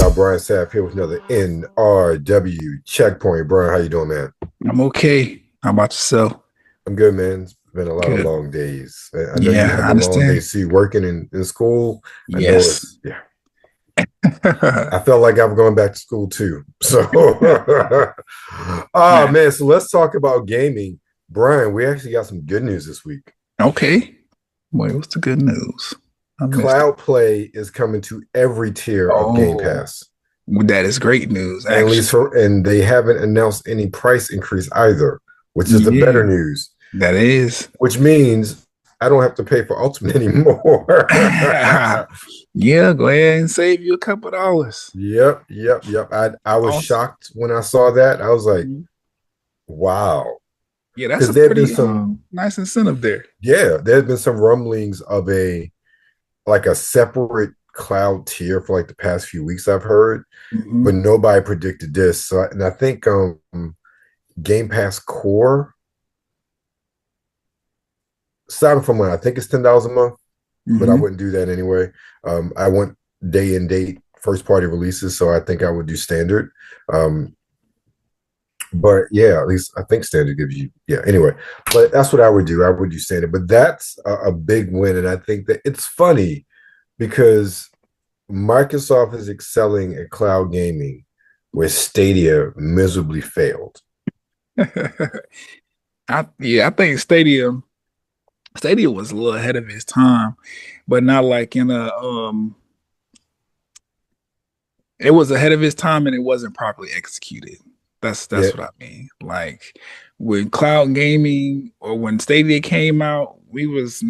out? Brian Sapp here with another NRW checkpoint. Brian, how you doing, man? I'm okay. How about yourself? I'm good, man. It's been a lot of Good. long days. I know you Yeah, have I been long understand. days too, working in school. I know Yes. it's yeah. I felt like I'm going back to school too. So, oh Man. man. So let's talk about gaming. Brian, we actually got some good news this week. Okay. Boy, what's the good news? I missed it. Cloud Play is coming to every tier of Game Oh, Pass. that is great news, And at least actually. and they haven't announced any price increase either, which is the better Yeah, news. that is. Which means I don't have to pay for Ultimate anymore. Yeah, go ahead and save you a couple dollars. Yep. I was Awesome. shocked when I saw that. I was like, Mhm. wow. Yeah, that's Because a there have been pretty some, nice incentive there. yeah, there's been some rumblings of a separate cloud tier for like the past few weeks I've heard, but Mhm. nobody predicted this. So and I think Game Pass Core, starting from when I think it's $10 a month, but I Mhm. wouldn't do that anyway. I want day and date first party releases, so I think I would do standard. Um, but yeah, at least I think standard gives you Anyway, but that's what I would do. I would do standard, but that's a big win, and I think that it's funny because Microsoft is excelling at cloud gaming, where Stadia miserably failed. I think Stadia was a little ahead of its time, but not like in a it was ahead of its time and it wasn't properly executed. Yeah, That's what I mean. Like when cloud gaming or when Stadia came out, we was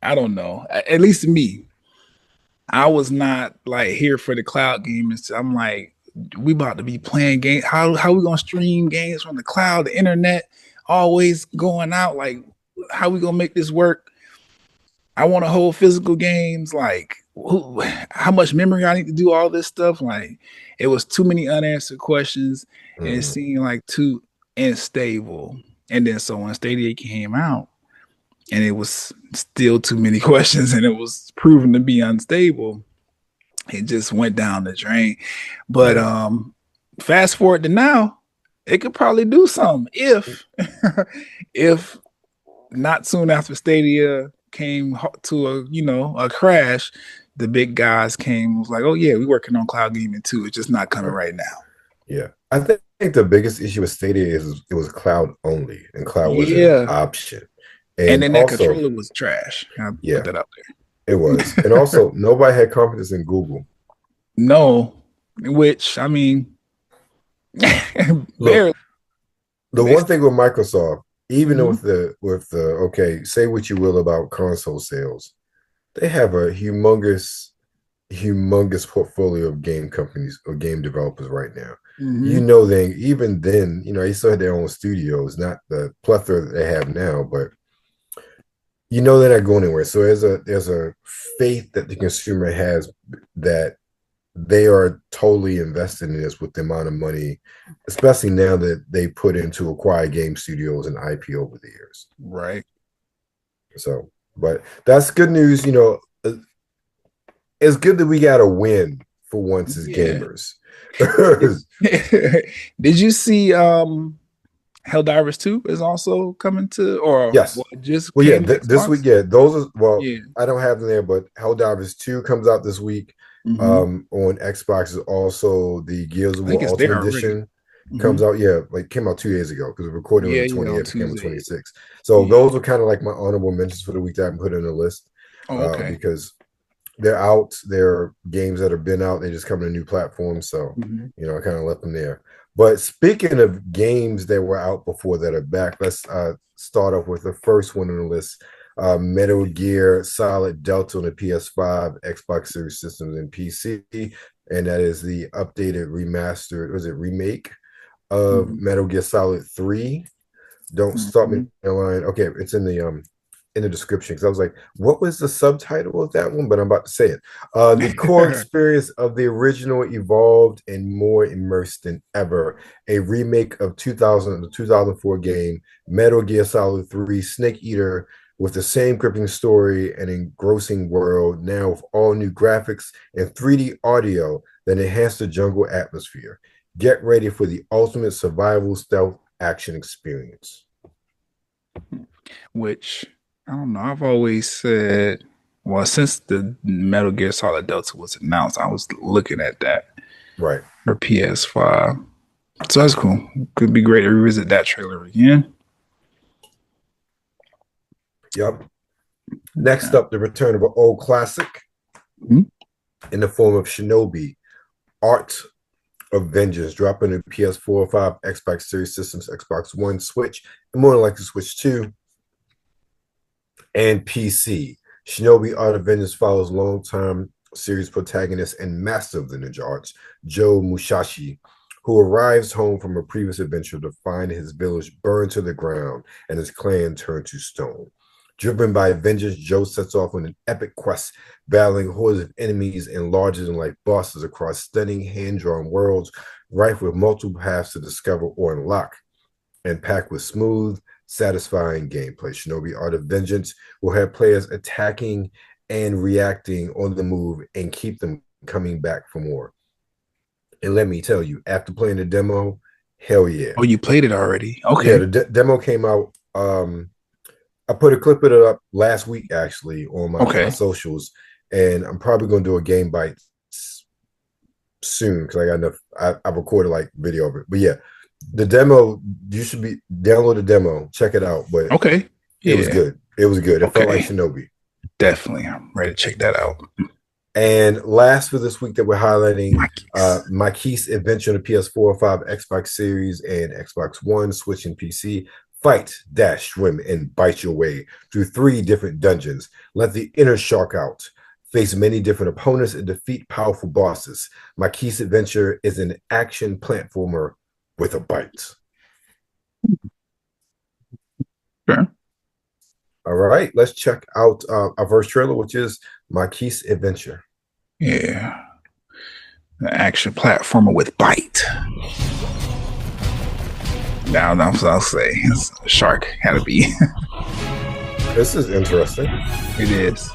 I don't know. At least me, I was not like here for the cloud gaming. I'm like, we about to be playing games. How we gonna stream games from the cloud, the internet, always going out? Like, how we gonna make this work? I want to hold physical games. Like, how much memory I need to do all this stuff? Like, it was too many unanswered questions, and it mm-hmm. seemed like too unstable. And then so when Stadia came out, and it was still too many questions, and it was proven to be unstable, it just went down the drain. But Yeah. fast forward to now, it could probably do something if not soon after Stadia came to a crash, the big guys came and was like, oh yeah, we're working on cloud gaming too. It's just not coming Right. right now. Yeah. I think the biggest issue with Stadia is it was cloud only and cloud wasn't an Yeah. option. And And then that also, controller was trash. I'll put yeah, that out it was. And there. also, nobody had confidence in Google. No, which I mean, Look, barely. the They one still. thing with Microsoft, even Mhm. with the okay, say what you will about console sales, they have a humongous portfolio of game companies or game developers right now. You Mhm. know, they even then, they still had their own studios, not the plethora that they have now, but they're not going anywhere. So there's a faith that the consumer has that they are totally invested in this with the amount of money, especially now that they put into acquire game studios and IP over the years. Right. So, but that's good news. It's good that we got a win for once as Yeah. gamers. Did, did you see Helldivers 2 is also coming to or Yes. well, it just Well, yeah, came to this week, Xbox? yeah, those are, well, Yeah. I don't have them there, but Helldivers 2 comes out this week. Hmm. On Xbox is also the Gears of I think War it's there Ultimate already. Edition Hmm. comes out. Yeah, like came out 2 days ago because we're recording on Yeah, the yeah, on 20th, it came on Tuesday. 26th. So Yeah. those were kind of like my honorable mentions for the week that I haven't put in the list Oh, okay. because they're out. They're games that have been out. They just come to new platforms. So, Hmm. I kind of left them there. But speaking of games that were out before that are back, let's start off with the first one on the list. Metal Gear Solid Delta on the PS5, Xbox Series systems, and PC. And that is the updated remastered, was it remake of Hmm. Metal Gear Solid 3. Don't stop me Hmm. in the line. Okay, it's in the description because I was like, what was the subtitle of that one? But I'm about to say it. The core experience of the original evolved and more immersed than ever. A remake of 2000, the 2004 game, Metal Gear Solid 3 Snake Eater, with the same gripping story and engrossing world, now with all new graphics and 3D audio. that enhance the jungle atmosphere. Get ready for the ultimate survival stealth action experience. Which, I don't know, I've always said, well, since the Metal Gear Solid Delta was announced, I was looking at that Right. for PS5. So that's cool. Could be great to revisit that trailer again. Yep. Next up, the return of an old classic in the form of Shinobi, Art of Vengeance, dropping in PS4, 5, Xbox Series systems, Xbox One, Switch, and more than likely Switch 2, and PC. Shinobi Art of Vengeance follows longtime series protagonist and master of the ninja arts, Joe Musashi, who arrives home from a previous adventure to find his village burned to the ground and his clan turned to stone. Driven by vengeance, Joe sets off on an epic quest, battling hordes of enemies and larger-than-life bosses across stunning hand-drawn worlds, rife with multiple paths to discover or unlock, and packed with smooth, satisfying gameplay. Shinobi Art of Vengeance will have players attacking and reacting on the move and keep them coming back for more. And let me tell you, after playing the demo, hell yeah. Oh, you played it already? Okay. Yeah, the demo came out. I put a clip of it up last week, actually, on my socials, and I'm probably going to do a game bite soon because I got enough. I recorded like video of it. But yeah, the demo, you should be download the demo, check it out. But it was good. It was good. It felt like Shinobi. Definitely. I'm ready to check that out. And last for this week that we're highlighting, Makis Adventure on the PS4, 5, Xbox Series, and Xbox One, Switch, and PC. Fight, dash, swim, and bite your way through 3 different dungeons. Let the inner shark out. Face many different opponents and defeat powerful bosses. Makis Adventure is an action platformer with a bite. Sure. All right, let's check out our first trailer, which is Makis Adventure. Yeah. An action platformer with bite. Now, I'll say it's a shark had to be. This is interesting. It is.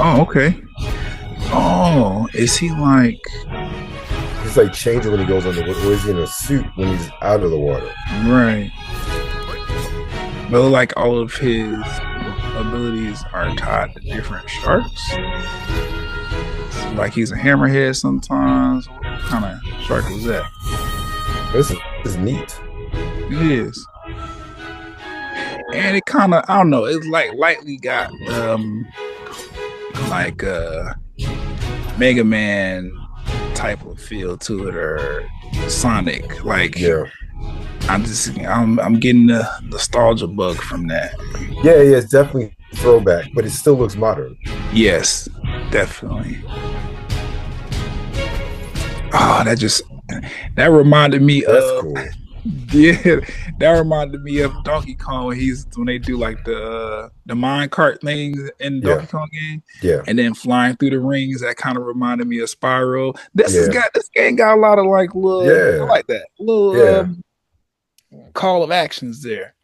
Oh, okay. Oh, is he like? He's like changing when he goes under. Or is he in a suit when he's out of the water? Right. But like all of his abilities are tied to different sharks. Like he's a hammerhead sometimes. What kind of shark was that? This is neat. It is. And it kind of, I don't know, it's like lightly got like Mega Man type of feel to it, or Sonic. Like, yeah. I'm getting the nostalgia bug from that. Yeah, it's definitely throwback, but it still looks modern. Yes, definitely. Oh, that reminded me of cool. Yeah, that reminded me of Donkey Kong when they do like the minecart things in Donkey Kong game. Yeah. And then flying through the rings, that kind of reminded me of Spyro. This game got a lot of like little I like that. Little call of actions there.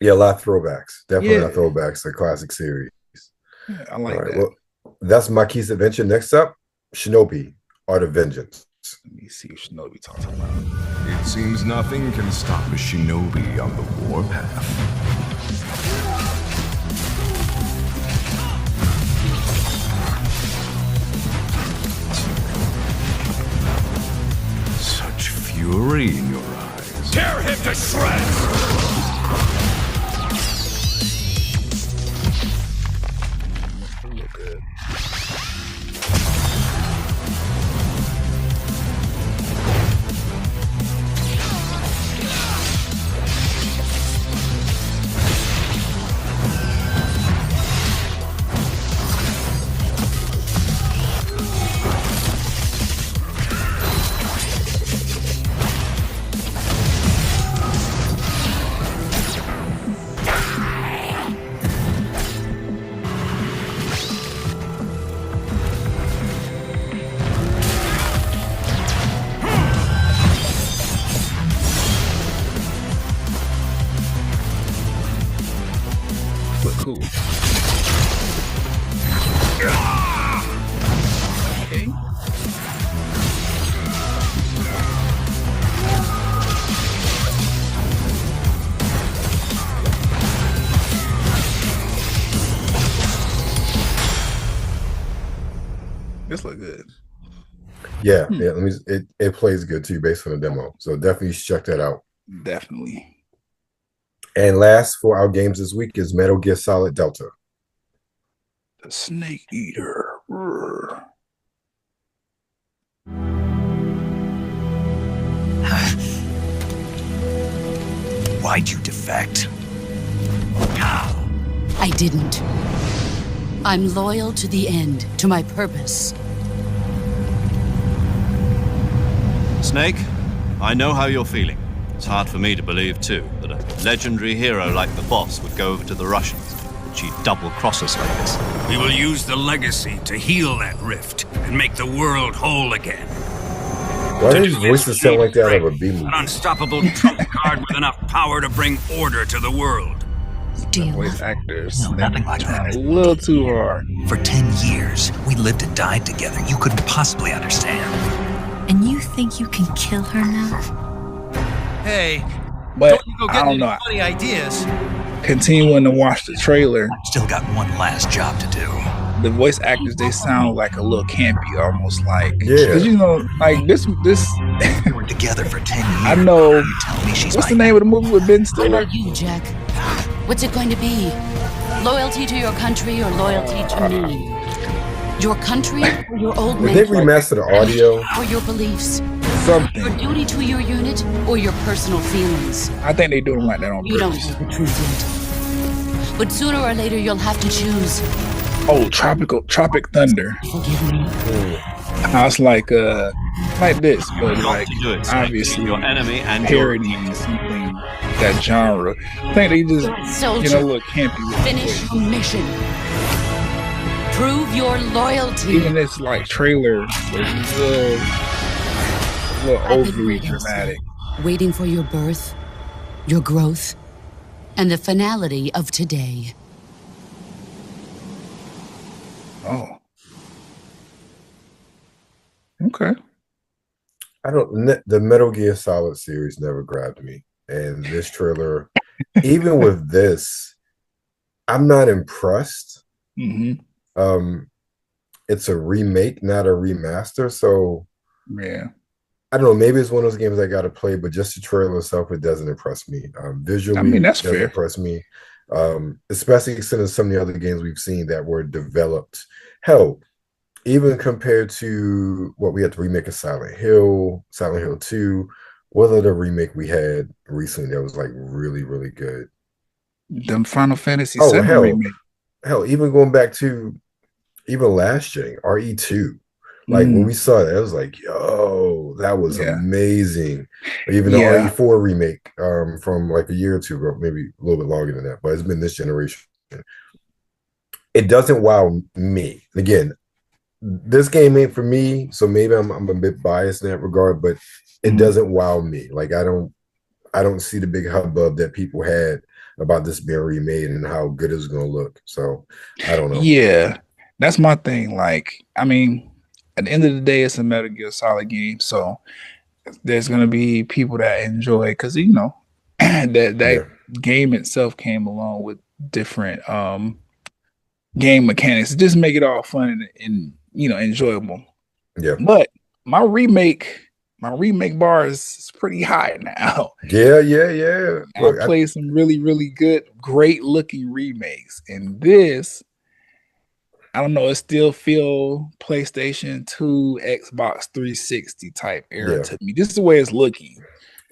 Yeah, a lot of throwbacks. Definitely a lot of throwbacks to classic series. Yeah, I like that. Well, that's Makis Adventure. Next up, Shinobi, Art of Vengeance. Let me see what Shinobi talking about. It seems nothing can stop a shinobi on the warpath. Such fury in your eyes. Tear him to shreds! cool. Okay. This look good. Yeah, yeah. It plays good too based on the demo. So definitely check that out. Definitely. And last for our games this week is Metal Gear Solid Delta. The Snake Eater. Why'd you defect? I didn't. I'm loyal to the end, to my purpose. Snake, I know how you're feeling. It's hard for me to believe, too, that a legendary hero like the boss would go over to the Russians, that she'd double-cross us like this. We will use the legacy to heal that rift and make the world whole again. Why do these voices sound like that out of a B movie? An unstoppable trump card with enough power to bring order to the world. Do you Voice actors. No, nothing like that. A little too hard. For 10 years, we lived and died together. You couldn't possibly understand. And you think you can kill her now? Hey, But don't you go I get don't any know. funny ideas. Continuing to watch the trailer, Still got one last job to do. the voice actors, they sound like a little campy, almost like. Yeah. 'Cause, you know, like this. We were together for 10 years. I know. You tell me she's What's the my name of the movie with Ben What Stiller? about you, Jack? What's it going to be? Loyalty to your country or loyalty to me? Your country or your old Would man? they remaster the audio? Or your beliefs? Something. Your duty to your unit or your personal feelings? I think they do them like that on You don't purpose. know the truth yet. But sooner or later, you'll have to choose. Oh, Tropic Thunder. Forgive me. I was like this, but Got like to do it, Snake. obviously Your enemy and your parodying something that genre. I think they just Soldier, a little campy with the finish voice. your mission. Prove your loyalty. Even this like trailer was a little I've been overly waiting, dramatic. Waiting for your birth, your growth, and the finality of today. Oh, okay. I don't. The Metal Gear Solid series never grabbed me, and this trailer, even with this, I'm not impressed. Mm-hmm. It's a remake, not a remaster. So Yeah. I don't know. Maybe it's one of those games I got to play, but just the trailer itself, it doesn't impress me. Visually, I mean, that's it doesn't fair. impress me. Especially considering some of the other games we've seen that were developed. Hell, even compared to what we had to remake of Silent Hill 2, what other remake we had recently that was like really, really good? The Final Fantasy Oh, VII hell. remake. Hell, even going back to even last gen, RE2. Like when we saw that, it was like, yo, that was Yeah. amazing. Or even the Yeah. RE4 remake from like a year or two ago, maybe a little bit longer than that, but it's been this generation. It doesn't wow me. Again, this game ain't for me, so maybe I'm a bit biased in that regard, but it doesn't wow me. Like I don't see the big hubbub that people had about this being remade and how good it's gonna look. So I don't know. Yeah, that's my thing. Like, I mean, at the end of the day, it's a Metal Gear Solid game, so there's gonna be people that enjoy because that game itself came along with different game mechanics. Just make it all fun and enjoyable. Yeah. But my remake bar is pretty high now. Yeah. Look, I played some really, really good, great looking remakes. And this, I don't know, it still feel PlayStation 2, Xbox 360 type era to me. This is the way it's looking.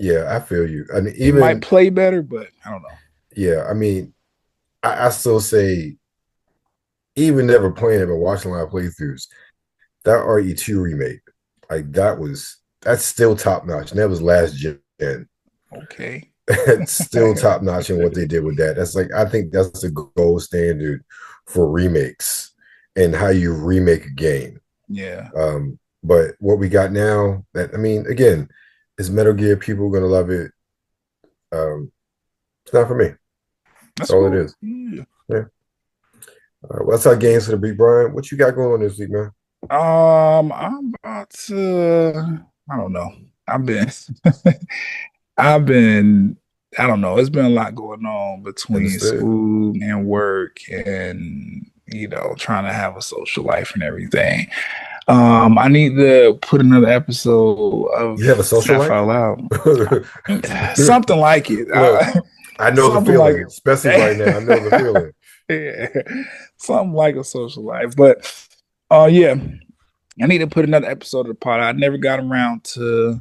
Yeah, I feel you. I mean, It might play better, but I don't know. Yeah, I mean, I still say, even never playing it, but watching a lot of playthroughs, that RE2 remake, like that's still top notch. And that was last gen. Okay. It's still top notch in what they did with that. That's like, I think that's the gold standard for remakes and how you remake a game. Yeah. But what we got now, that I mean, again, is Metal Gear. People are gonna love it. It's not for me. That's all cool. it is. Yeah. Yeah. All right, well, that's our games for the week, Brian. What you got going on this week, man? I'm about to. I don't know. I've been. I've been. I don't know. It's been a lot going on between Understood. school and work, and trying to have a social life and everything. I need to put another episode of You have a social Laugh life? Out Loud. Something like it. Look, I know the Something like feeling, it. especially right now. I know the feeling. Yeah, something like a social life. But yeah, I need to put another episode of the pod. I never got around to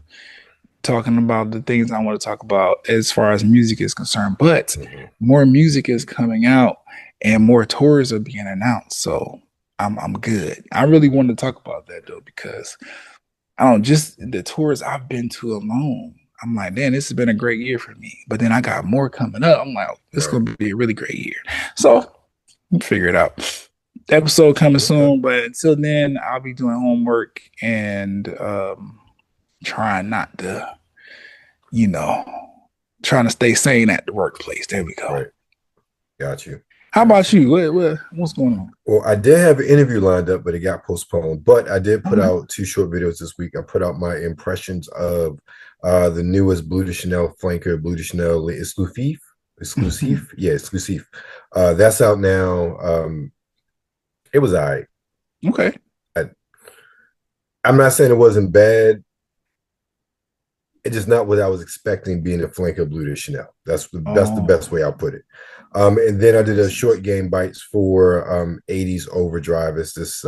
talking about the things I want to talk about as far as music is concerned. But more music is coming out and more tours are being announced. So I'm good. I really wanted to talk about that though, because I don't just the tours I've been to alone. I'm like, damn, this has been a great year for me. But then I got more coming up. I'm like, this is gonna be a really great year. So figure it out. Episode coming soon, but until then, I'll be doing homework and trying not to, trying to stay sane at the workplace. There we go. Right. Got you. How about you? What's going on? Well, I did have an interview lined up, but it got postponed. But I did put out 2 short videos this week. I put out my impressions of the newest Bleu de Chanel flanker, Bleu de Chanel Exclusive. Yeah, Exclusive. That's out now. It was all right. Okay. I'm not saying it wasn't bad. It's just not what I was expecting being a flanker Bleu de Chanel. That's the best way I'll put it. And then I did a short game bites for 80s Overdrive. It's this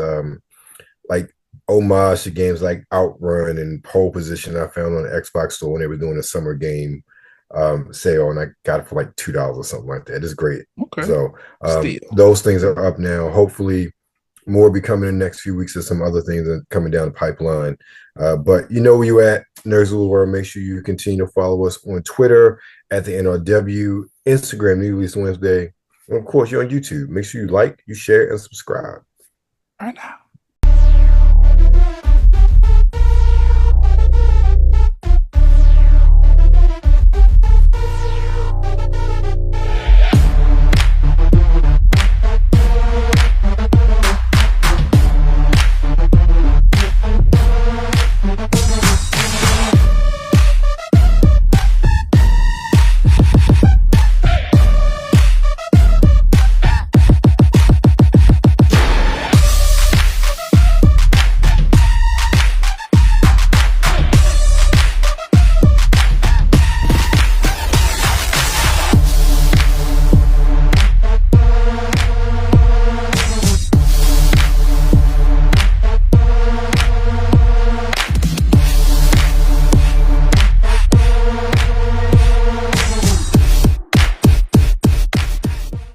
like homage to games like Outrun and Pole Position I found on the Xbox store when they were doing a summer game sale, and I got it for like $2 or something like that. It's great. Okay. So those things are up now. Hopefully more will be coming in the next few weeks. There's some other things that are coming down the pipeline. But you know where you at, Nerds of the World. Make sure you continue to follow us on Twitter at the NRW, Instagram, New Release Wednesday. And of course, you're on YouTube. Make sure you like, you share, and subscribe. Right now.